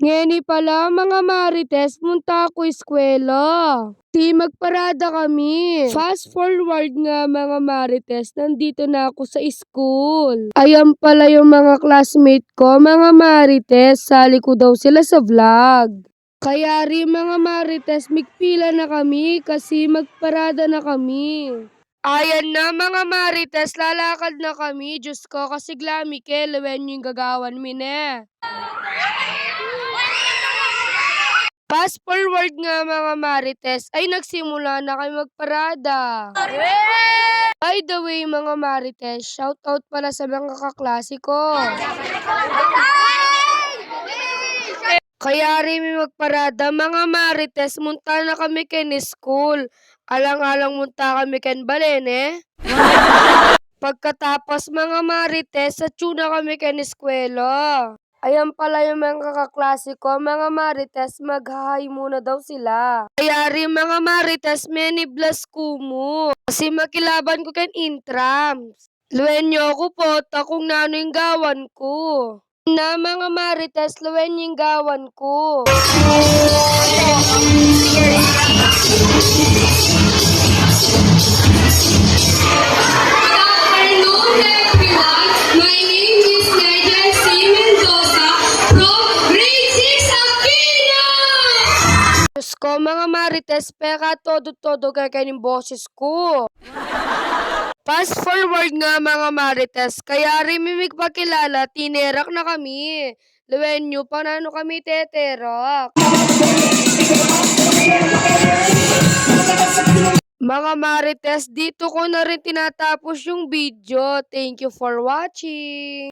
Ngeni pala mga marites, munta ako eskwela. Di magparada kami. Fast forward nga mga marites, nandito na ako sa school. Ayan pala yung mga classmate ko, mga marites, sali ko daw sila sa vlog. Kaya rin mga marites, migpila na kami kasi magparada na kami. Ayan na mga marites, lalakad na kami. Diyos ko, kasi glami ke, lawen yung gagawan mine. Fast forward nga mga marites, ay nagsimula na kayo magparada. By the way mga marites, shout out pala sa mga kaklase ko. Kaya rin may magparada mga marites, munta na kami ken school. Alang-alang munta kami ken balene. Pagkatapos mga marites, sa tuna kami ken eskwela. Ayan pala yung mga kaklase ko, mga marites, mag-hi muna daw sila. Kaya rin mga marites, many bless kumo. Kasi makilaban ko ken intrams. Luwen nyo ako po, takong nano yung gawan ko. Na mga marites, luwen yung gawan ko. Diyos ko, mga marites, peka todo-todo kaya kaning boses ko. Fast forward nga mga marites, kaya rin mimig pakilala, tinerak na kami. Luwen nyo, paano kami teterak? Mga marites, dito ko na rin tinatapos yung video. Thank you for watching.